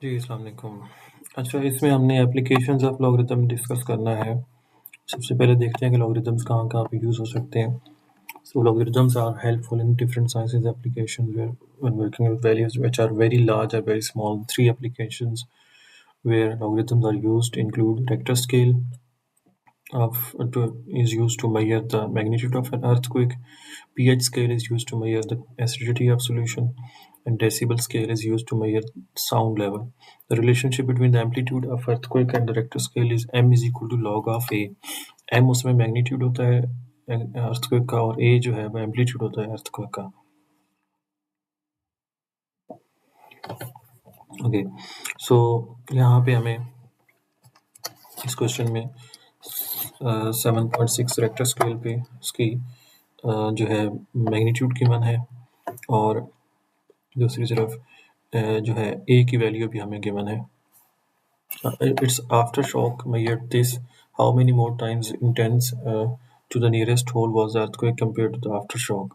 जी, अस्सलाम वालेकुम। अच्छा, इसमें हमने एप्लीकेशंस ऑफ लॉगरिथम डिस्कस करना है। सबसे पहले देखते हैं कि लॉगरिथम्स कहाँ-कहाँ पे यूज़ हो सकते हैं। So logarithms are helpful in different sciences applications where when working with values which are very large or very small. Three applications where logarithms are used include Richter scale is used to measure the magnitude of an earthquake. pH scale is used to measure the acidity of solution, and decibel scale is used to measure sound level. The relationship between the amplitude of earthquake and the Richter scale is m is equal to log of a. m उसमें magnitude होता है earthquake का और a जो है वो amplitude होता है अर्थक्वेक का। ओके, सो यहाँ पे हमें इस क्वेश्चन में 7.6 रेक्टर स्केल पे उसकी जो है मैग्नीट्यूड गिवन है और दूसरी तरफ जो है a की वैल्यू भी हमें गिवन है। Its aftershock measured this: how many more times intense to the nearest hole was the earthquake compared to the aftershock?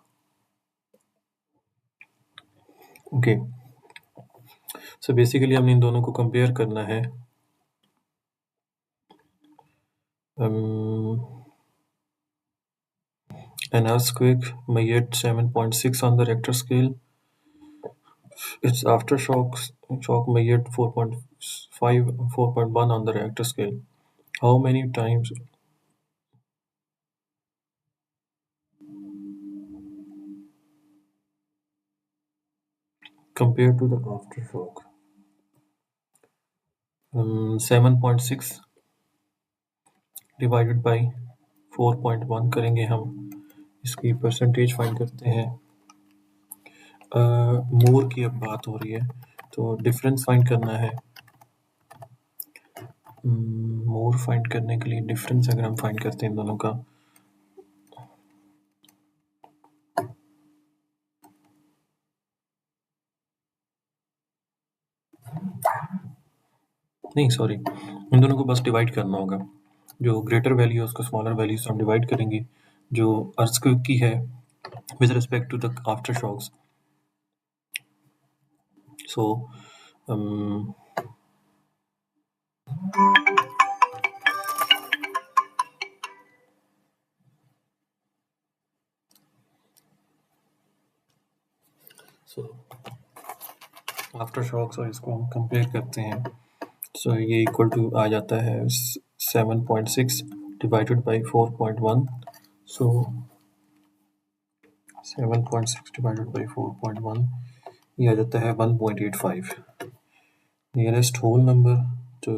Okay, so basically हमने इन दोनों को कंपेयर करना है। An earthquake measured 7.6 on the Richter scale. Its shock measured 4.1 on the Richter scale. How many times compared to the aftershock? 7.6 divided by 4.1 करेंगे हम। इसकी percentage find करते हैं। मोर की अब बात हो रही है तो डिफरेंस फाइंड करना है। मोर फाइंड करने के लिए डिफरेंस अगर हम फाइंड करते हैं इन दोनों का, नहीं सॉरी, इन दोनों को बस डिवाइड करना होगा। जो ग्रेटर वैल्यू है उसको स्मॉलर वैल्यू से हम डिवाइड करेंगे। जो अर्थक्वेक की है with respect to the aftershocks, so aftershocks और इसको हम कंपेयर करते हैं। सो ये इक्वल टू आ जाता है 7.6 divided by 4.1। So 7.6 divided by 4.1 ये आ जाता है 1.85। नियरेस्ट होल नंबर तो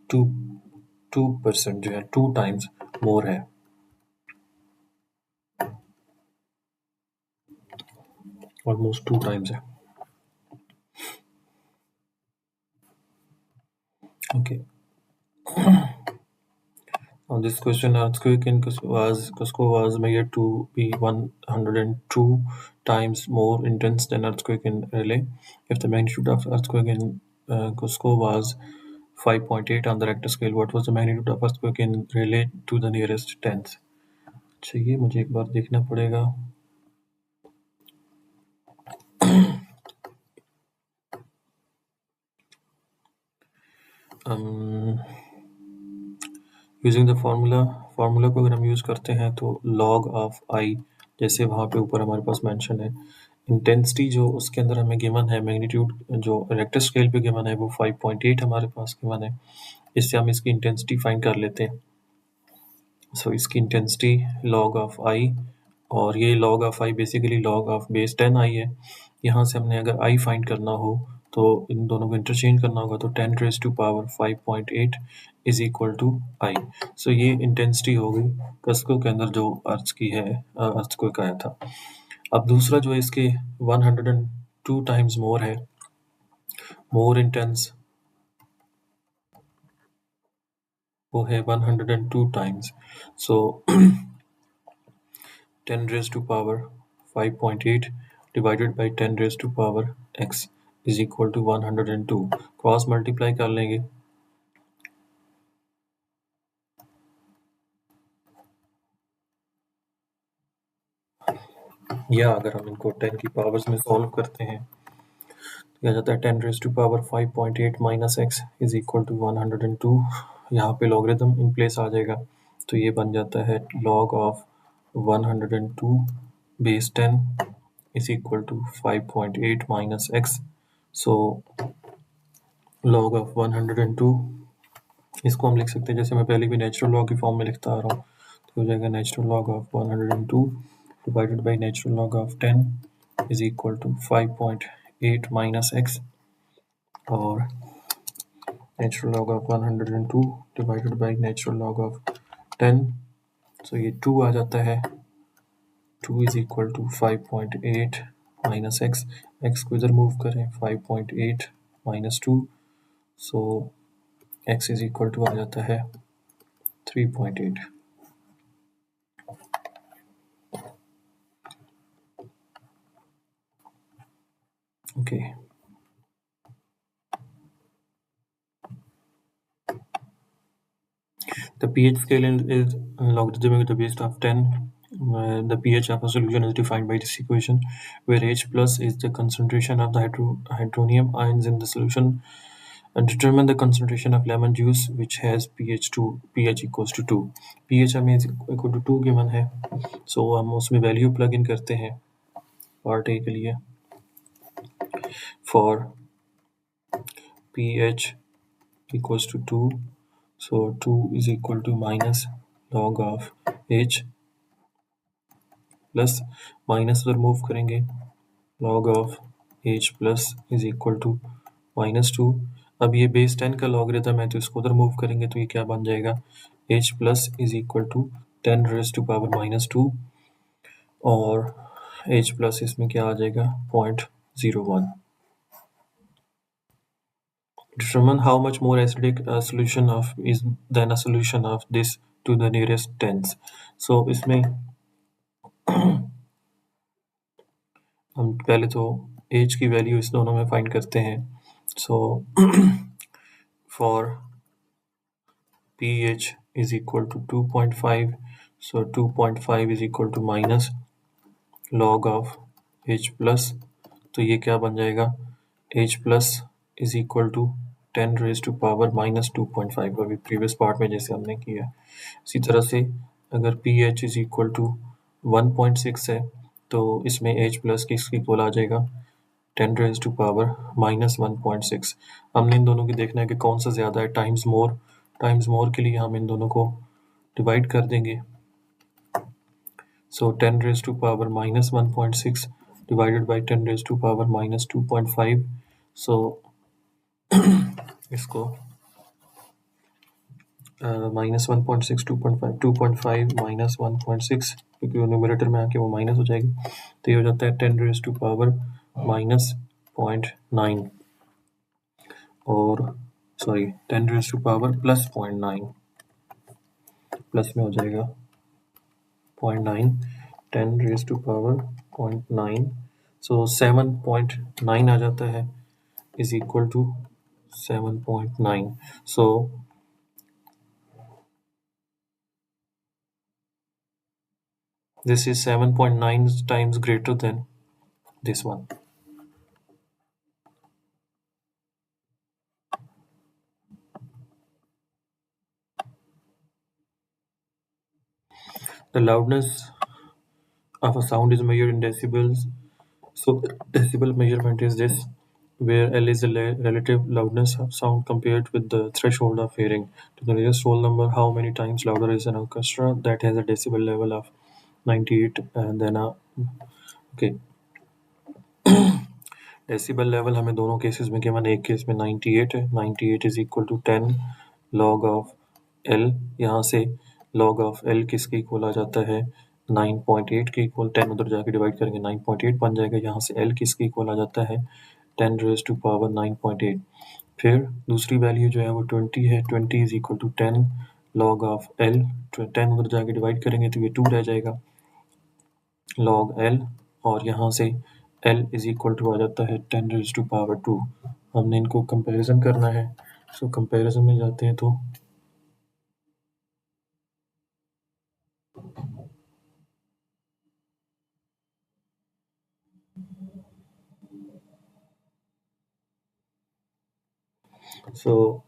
2% जो है 2 टाइम्स मोर है। ऑलमोस्ट 2 टाइम्स है। Okay. On this question, earthquake in Cusco was measured to be 102 times more intense than earthquake in Relay. If the magnitude of earthquake in Cusco was 5.8 on the Richter scale, what was the magnitude of earthquake in Relay to the nearest tenth? अच्छा, ये मुझे एक बार देखना पड़ेगा। Using the formula को अगर हम use करते हैं तो log ऑफ आई, जैसे वहाँ पे ऊपर हमारे पास मेंशन है। इंटेंसिटी जो उसके अंदर हमें गिवन है, मैग्नीट्यूड जो रेक्टर स्केल पे गिवन है वो 5.8 हमारे पास गिवन है। इससे हम इसकी इंटेंसिटी फाइंड कर लेते हैं। सो इसकी इंटेंसिटी log ऑफ आई, और ये log of I basically log of base 10 आई है। यहाँ से हमने अगर आई फाइंड करना हो तो इन दोनों को इंटरचेंज करना होगा, तो 10 raise to power 5.8 is equal to I. So ये इंटेंसिटी हो गई कस्को के अंदर जो अर्थ की है, अर्थ को आया था। अब दूसरा जो है इसके 102 टाइम्स मोर है, मोर इंटेंस वो है 102 times. So 10 raised to power 5.8 divided by 10 raised to power x is equal to 102। Cross multiply कर लेंगे, या अगर हम इनको 10 की पावर्स में सॉल्व करते हैं यह आ जाता है 10⁻5.8 minus x is equal to 102। यहाँ पे लॉगरिथम इन प्लेस आ जाएगा, तो ये बन जाता है log of 102 base 10 is equal to 5.8 minus x. So log of 102, इसको हम लिख सकते हैं जैसे मैं पहले भी नेचुरल लॉग की फॉर्म में लिखता आ रहा हूँ, तो हो जाएगा natural log of 102 divided by natural log of 10 is equal to 5.8 minus x, और natural log of 102 divided by natural log of 10, so ये 2 आ जाता है। 2 is equal to 5.8 minus x, x को इधर मूव करें 5.8 minus 2, so x is equal to आ जाता है 3.8। Okay, the pH scale is logarithmic with the base of 10. The pH of a solution is defined by this equation, where H plus is the concentration of the hydronium ions in the solution. And determine the concentration of lemon juice which has pH equals to 2. pH हमें equal to 2 given है, so हम उसमें value plug in करते हैं part A के लिए। For pH equals to 2, so 2 is equal to minus log of H plus minus उधर move करेंगे, log of H plus is equal to -2। अब ये बेस 10 का लॉगरिथम है, तो इसको उधर मूव करेंगे तो ये क्या बन जाएगा, H plus is equal to 10⁻⁻², और H प्लस इसमें क्या आ जाएगा 0.01। Determine how much more acidic a solution of is than a solution of this to the nearest tens. So इसमें हम पहले तो H की वैल्यू इस दोनों में फाइंड करते हैं। So for pH is equal to 2.5, so 2.5 is equal to minus log of H plus, तो ये क्या बन जाएगा, H plus is equal to 10⁻⁻2.5, अभी प्रीवियस पार्ट में जैसे हमने किया। इसी तरह से अगर pH is equal to 1.6 है, तो इसमें H plus किसकी इक्वल आ जाएगा, 10⁻⁻1.6। हमने इन दोनों की देखना है कि कौन सा ज़्यादा है, टाइम्स मोर के लिए हम इन दोनों को डिवाइड कर देंगे। सो 10⁻⁻1.6 डिवाइडेड बाई 10⁻⁻2.5, सो इसको -1.6 2.5 माइनस 1.6, क्योंकि वो न्यूमरेटर में आके वो माइनस हो जाएगी, तो ये हो जाता है 10⁻⁻⁻9, और सॉरी 10⁻+0.9, प्लस में हो जाएगा 0.9, 10⁻0.9, सो 7.9 आ जाता है is equal to 7.9। So this is 7.9 times greater than this one. The loudness of a sound is measured in decibels. So the decibel measurement is this, where L is the relative loudness of sound compared with the threshold of hearing. To the nearest whole number, how many times louder is an orchestra that has a decibel level of 98, and then okay, decibel level हमें दोनों cases में given, एक case में 98 है, 98 is equal to 10 log of L, यहाँ से log of L किसके equal आ जाता है 9.8 के इक्वल, 10 उधर जाके डिवाइड करेंगे 9.8 बन जाएगा, यहाँ से एल किसके इक्वल आ जाता है 10⁻9.8। फिर दूसरी वैल्यू जो है वो 20 है, 20 is equal to 10 log of L, 10 उधर जाके डिवाइड करेंगे तो ये 2 रह जाएगा लॉग एल, और यहाँ से L इज इक्वल टू आ जाता है 10⁻²। हमने इनको कंपैरिजन करना है, सो कंपैरिजन में जाते हैं तो सो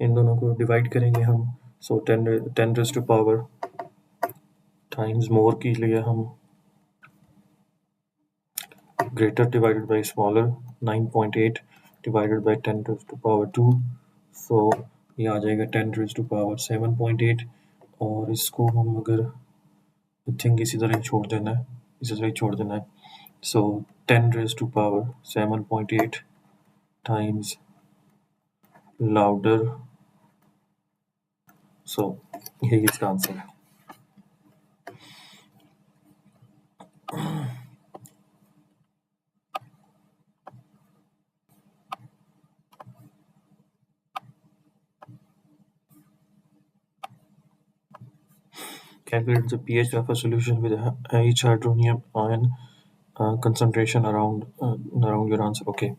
इन दोनों को डिवाइड करेंगे हम। So 10 10 raise to power times more के लिए हम greater divided by smaller 9.8 divided by 10 raise to power 2। So ये आ जाएगा 10 रेज़ टू पावर 7.8। और इसको हम अगर आई थिंक इसी तरह ही छोड़ देना है, इसी तरह ही छोड़ देना है। So 10 raise to power 7.8 times louder. So यही इसका आंसर है। Calculate the pH of a solution with each hydronium ion concentration around your answer. Okay.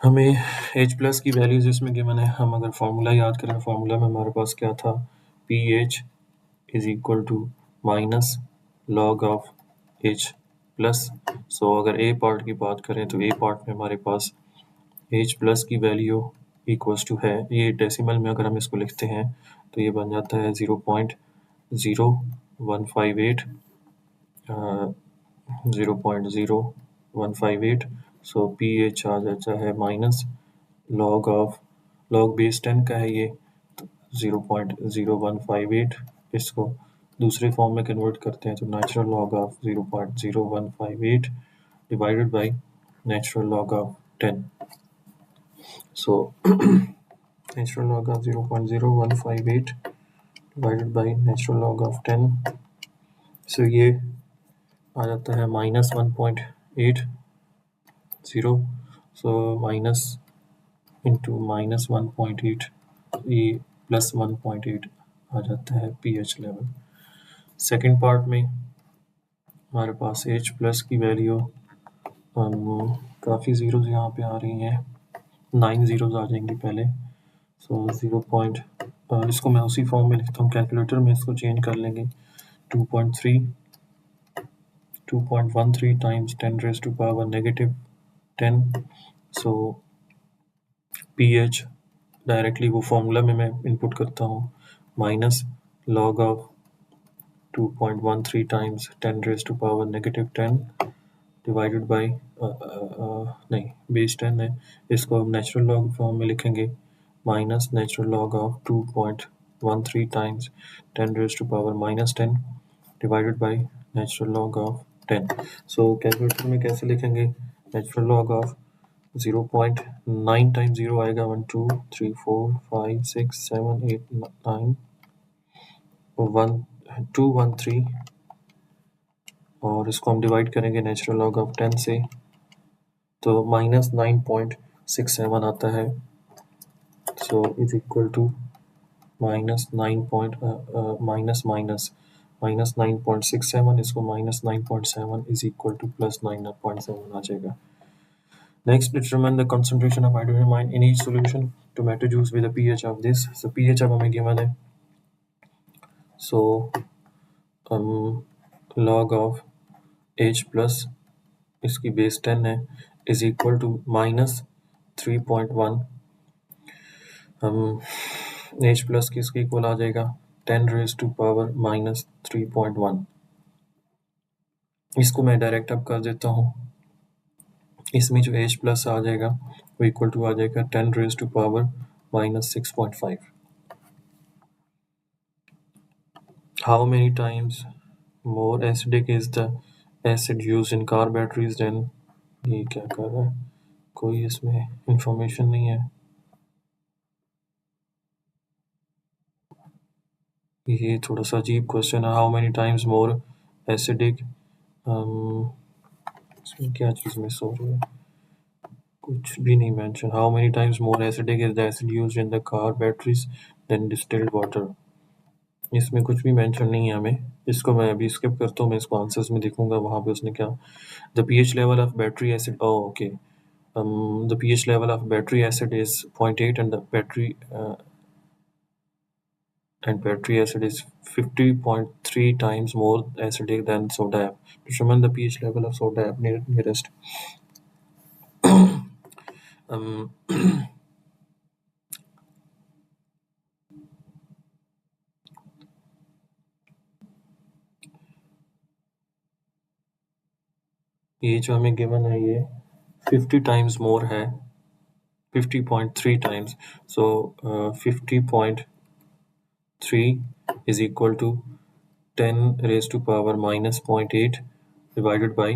हमें H प्लस की वैल्यूज इसमें गिवन है। हम अगर फार्मूला याद करें, फार्मूला में हमारे पास क्या था, pH is equal to minus log of H plus. So अगर ए पार्ट की बात करें तो ए पार्ट में हमारे पास H प्लस की वैल्यू इक्वल्स टू है, ये डेसिमल में अगर हम इसको लिखते हैं तो ये बन जाता है 0.0158 0.0158। सो पी एच आ जाता है माइनस लॉग बेस 10 का है ये, तो 0.0158। इसको दूसरे फॉर्म में कन्वर्ट करते हैं तो natural log of 0.0158 divided by natural log of 10। So natural log of 0.0158 divided by natural log of 10। So ये आ जाता है -1.80। सो माइनस इंटू -1.8, ये +1.8 आ जाता है pH लेवल। सेकेंड पार्ट में हमारे पास H प्लस की वैल्यू काफ़ी ज़ीरोज़ यहाँ पे आ रही हैं, 9 ज़ीरोज़ आ जाएंगी पहले। सो इसको मैं उसी फॉर्म में लिखता हूँ, कैलकुलेटर में इसको चेंज कर लेंगे। 2.13 times 10 raise to power -10। So pH directly वो फॉर्मूला में मैं इनपुट करता हूँ, minus log of 2.13 times 10 raise to power -10 divided by नहीं, बेस 10 है, इसको हम नेचुरल लॉग फॉर्म में लिखेंगे, minus natural log of 2.13 times 10 raise to power -10 divided by natural log of 10। So calculator में कैसे लिखेंगे, नेचुरल लॉग ऑफ 0.9 टाइम्स 0 आएगा 1 2 3 4 5 6 7 8 9 1 2 1 3, और इसको हम डिवाइड करेंगे नेचुरल लॉग ऑफ 10 से तो -9.67 आता है। So is equal to minus 9.67, इसको -9.7 इज इक्वल टू +9.7 आ जाएगा। Next, determine the concentration of hydrogen ion in each solution tomato juice with the pH of this. So pH अब हमें given है, so log of H plus इसकी base 10 है is equal to -3.1। H plus की इसकी equal आ जाएगा 10 raise to power -3.1। इसको मैं डायरेक्ट अब कर देता हूँ, इसमें जो H प्लस आ जाएगा वो इक्वल टू आ जाएगा 10 raise to power -6.5। How many times more acidic is the acid use in car batteries than. ये क्या कर रहा है, कोई इसमें इंफॉर्मेशन नहीं है। ये थोड़ा सा अजीब क्वेश्चन है। How many times more acidic, इसमें क्या चीज़ मिस हो रही है, कुछ भी नहीं mention. How many times more acidic is the acid used in the car batteries than distilled water, इसमें कुछ भी मेंशन नहीं है हमें। इसको मैं अभी स्किप करता हूँ, मैं इसको आंसर्स में देखूंगा वहाँ पे उसने क्या। The pH level of battery acid, okay, the pH level of battery acid is 0.8 and the battery acid is 50.3 times more acidic than soda app. Determine the pH level of soda app nearest. um, ये जो हमें given है ये 50 times more है, 50.3 times. So 50.3 is equal to 10 raise to power minus 0.8 divided by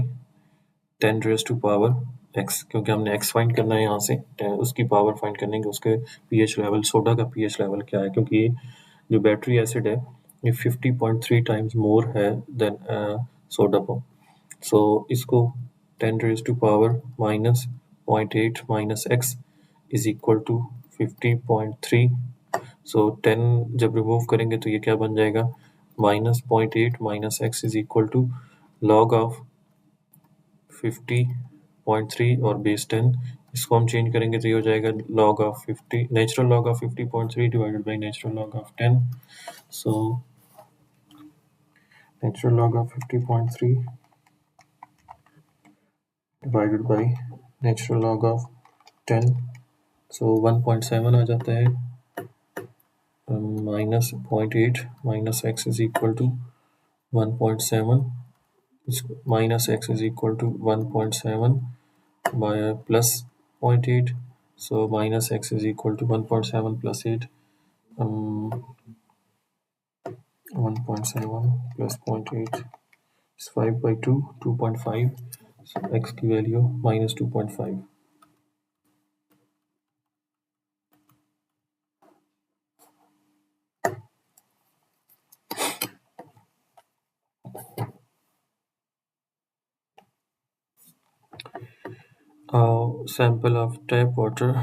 10 raise to power x, क्योंकि हमने x find करना है यहाँ से, उसकी पावर फाइंड करने के उसके pH लेवल, सोडा का pH लेवल क्या है, क्योंकि ये जो बैटरी एसिड है ये 50.3 टाइम्स मोर है देन सोडा को। सो इसको 10 raise to power minus 0.8 minus x is equal to 50.3। So 10 जब रिमूव करेंगे तो ये क्या बन जाएगा, minus 0.8 minus x is equal to log of 50.3 और बेस 10, इसको हम चेंज करेंगे तो ये हो जाएगा log of 50, natural log of 50.3 divided by natural log of 10। So natural log of 50.3 divided by natural log of 10, so 1.7 आ जाता है, minus 0.8 minus x is equal to 1.7, minus x is equal to 1.7 by plus 0.8, so minus x is equal to 1.7 plus 8, 1.7 plus 0.8 is 5 by 2, 2.5, so x की value minus 2.5. Sample of tap water.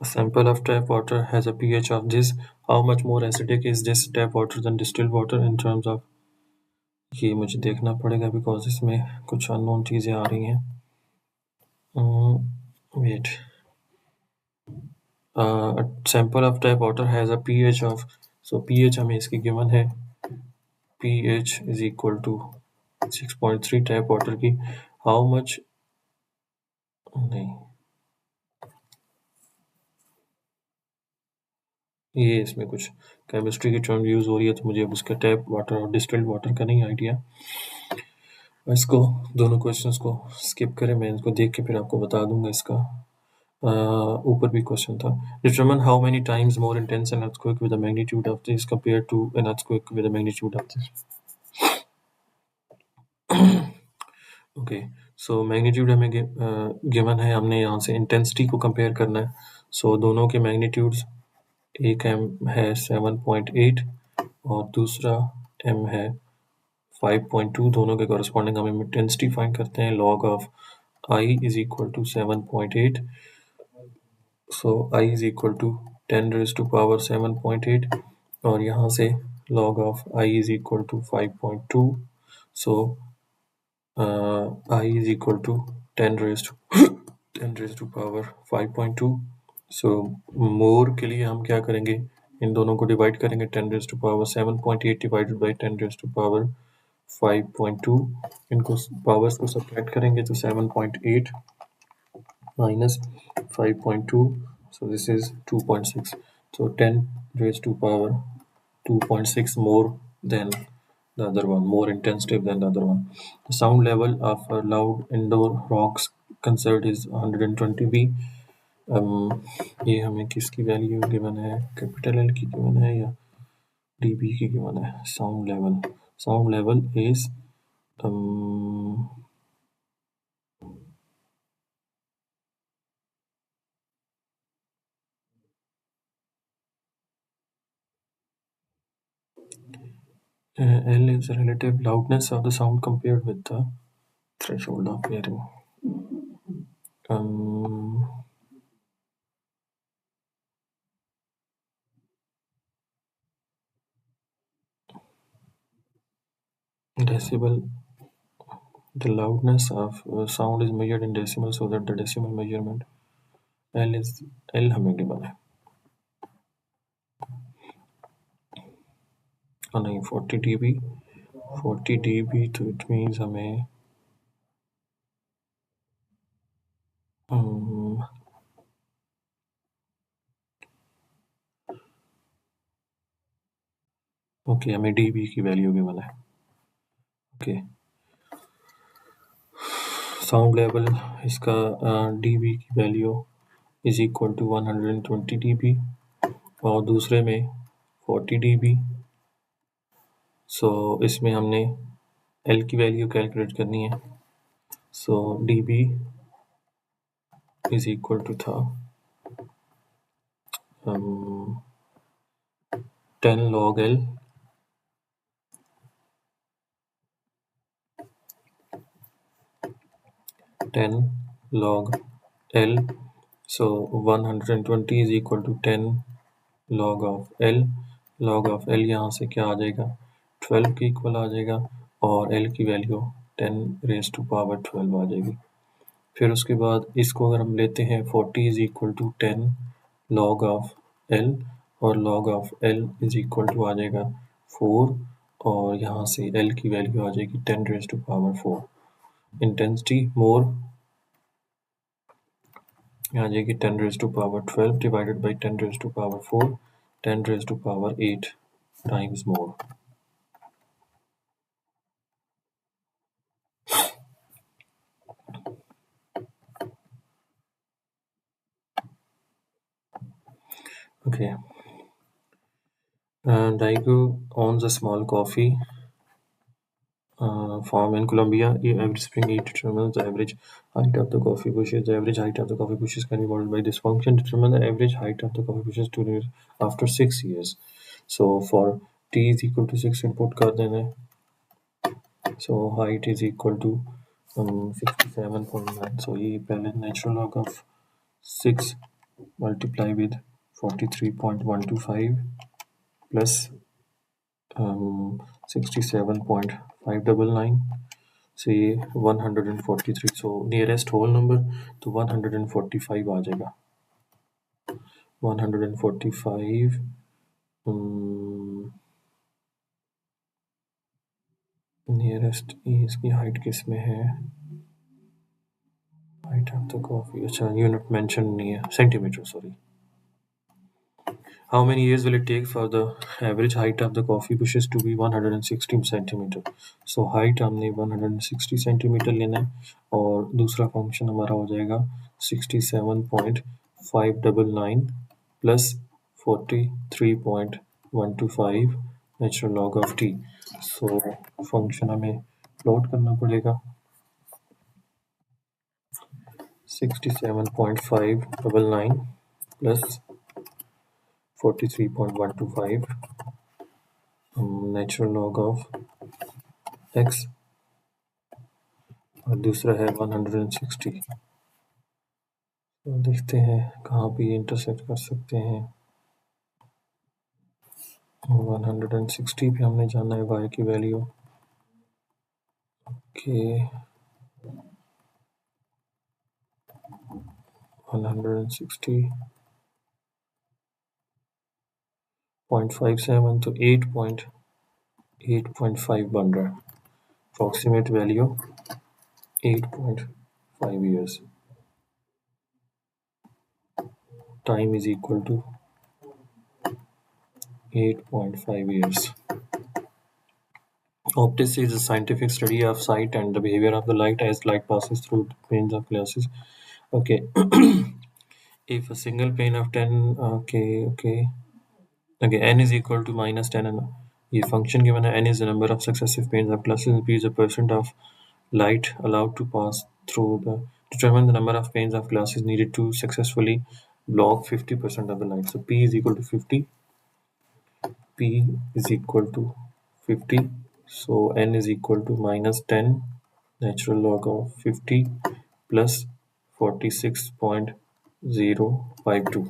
A sample of tap water has a pH of this. How much more acidic is this tap water than distilled water in terms of, ये मुझे देखना पड़ेगा because इसमें कुछ unknown चीज़ें आ रही हैं। Wait, a sample of tap water has a pH of, so pH हमें इसकी गिवन है, pH is equal to 6.3 tap water की। हाउ मच, नहीं, ये इसमें कुछ केमिस्ट्री की टर्म यूज़ हो रही है तो मुझे अब उसका टैप वाटर और डिस्टिल्ड वाटर का नहीं आइडिया। इसको दोनों क्वेश्चंस को स्किप करें, मैं इसको देख के फिर आपको बता दूंगा इसका। ऊपर भी क्वेश्चन था, determine how many times more intense an earthquake with the magnitude of this compared to an earthquake with the magnitude of this. Okay, so magnitude हमें गिवन है, हमने यहाँ से इंटेंसिटी को कंपेयर करना है। सो दोनों के मैग्नीट्यूड्स, एक m है 7.8 और दूसरा m है 5.2, दोनों के कॉरस्पॉन्डिंग हम इंटेंसिटी फाइंड करते हैं। Log of I is equal to 7.8, so I is equal to 10 raise to power 7.8 और यहाँ से log of I is equal to 5.2, so I is equal to 10 raised to 10 raised to power 5.2। सो मोर के लिए हम क्या करेंगे, इन दोनों को डिवाइड करेंगे, 10 raised to power 7.8 divided by 10 raised to power 5.2, इनको पावर्स को सब्ट्रैक्ट करेंगे तो 7.8 minus 5.2, so this is 2.6, so 10 raised to power 2.6 more than the other one, more intensive than the other one. The sound level of a loud indoor rocks concert is 120 B. ये हमें किसकी value given है, capital L की given है या dB की given है। Sound level is L is the relative loudness of the sound compared with the threshold of hearing. Decibel, the loudness of sound is measured in decibel, so that the decimal measurement L is L हमें given है, और नहीं 40 dB, 40 dB तो it means हमें okay, हमें D B की value given है। Okay, sound level इसका डी बी की value is equal to 120 dB और दूसरे में 40 dB। सो इसमें हमने एल की वैल्यू कैलकुलेट करनी है। So D B is equal to था 10 log L 10 log L। So 120 is equal to 10 log of L। log of L यहाँ से क्या आ जाएगा, 12 के इक्वल आ जाएगा और L की वैल्यू 10 रेज टू पावर 12 आ जाएगी। फिर उसके बाद इसको अगर हम लेते हैं 40 is equal to 10 log of L और log of L is equal to आ जाएगा 4 और यहाँ से L की वैल्यू आ जाएगी 10 raise to power 4। Intensity more आ जाएगी 10 raise to power 12 divided by 10 raise to power 4, 10 raise to power 8 times more. Okay. Daigou owns a small coffee farm in Colombia. Every spring it determines the average height of the coffee bushes. The average height of the coffee bushes can be modeled by this function. Determine the average height of the coffee bushes after 6 years. So for t is equal to 6 input कर देना है. So height is equal to 67.9. So ये पहले natural log of 6 multiply with 43.125 plus 67.599। so ये 143। so nearest whole number तो 145 आ जाएगा। 145 nearest इसकी height किस में है, हाइट ऑफ द कॉफी, अच्छा यूनिट मेंशन नहीं है, centimetre sorry. How many years will it take for the average height of the coffee bushes to be 160 centimeter? So height हमने 160 सेंटीमीटर लेना है और दूसरा फंक्शन हमारा हो जाएगा 67.599 plus 43.125 natural log of T. So function हमें प्लॉट करना पड़ेगा 67.599 plus 43.125 natural log of x और दूसरा है 160। तो देखते हैं कहाँ पे इंटरसेक्ट कर सकते हैं। 160 पे हमने जाना है y की वैल्यू। ओके 160.57 तो 8.5 बन रहा है। Approximate value 8.5 years। Time is equal to 8.5 years। Optics is a scientific study of sight and the behavior of the light as light passes through the panes of glasses. Okay. If a single pane of 10 okay n is equal to minus 10 and ये function given है n is the number of successive panes of glasses, p is the percent of light allowed to pass through the, determine the number of panes of glasses needed to successfully block 50% of the light. So p is equal to 50, p is equal to 50, so n is equal to minus 10 natural log of 50 plus 46.052।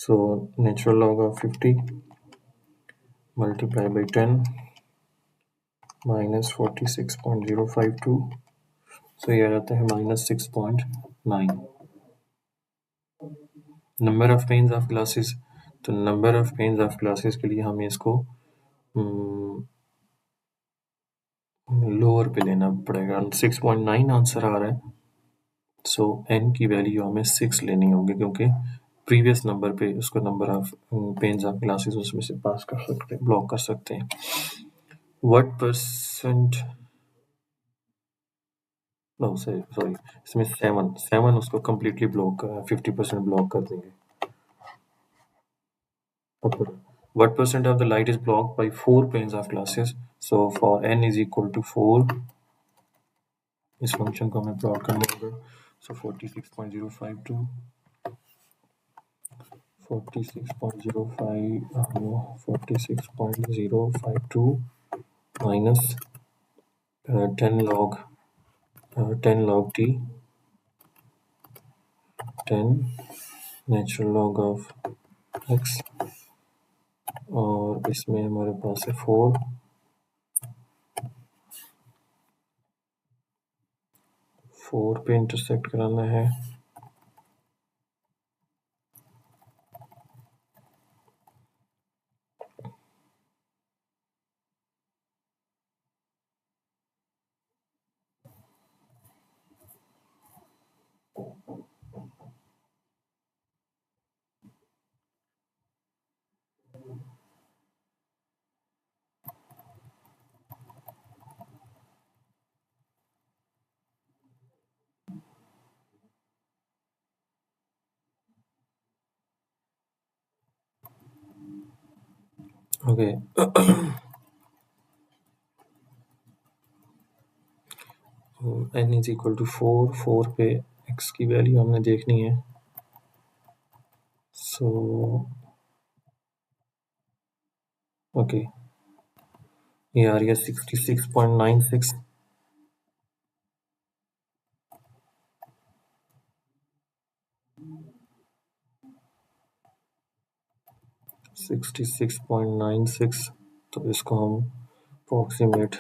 so natural log of 50 multiplied by 10 minus 46.052, so ये आ जाता है minus 6.9। Number of pens of glasses, तो number of pens of glasses के लिए हमें इसको lower पे लेना पड़ेगा। 6.9 आंसर आ रहा है। सो n की वैल्यू हमें 6 लेनी होगी क्योंकि प्रीवियस नंबर पे उसको number of pens of glasses उसमें से पास कर सकते हैं, ब्लॉक कर सकते हैं। व्हाट परसेंट, नो सॉरी, इसमें सेवन सेवन उसको कम्प्लीटली ब्लॉक 50% ब्लॉक कर देंगे। What percent of the light is blocked by 4 panes of glasses? So for n is equal to 4, इस फंक्शन को हमें प्लॉट करना होगा। So 46.052 minus 10 log 10 log t 10 natural log of x, और इसमें हमारे पास है 4 पे इंटरसेक्ट कराना है। Okay n is equal to 4 पे x की वैल्यू हमने देखनी है। सो ओके, ये आ रही है 66.96, 66.96, तो इसको हम अप्रोक्सीमेट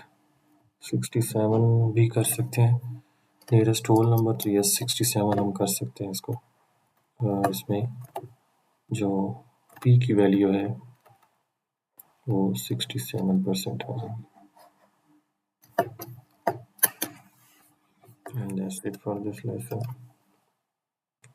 67 भी कर सकते हैं। नियरेस्ट होल नंबर तो यस 67 हम कर सकते हैं इसको। इसमें जो p की वैल्यू है वो 67% है। And that's it for this lesson.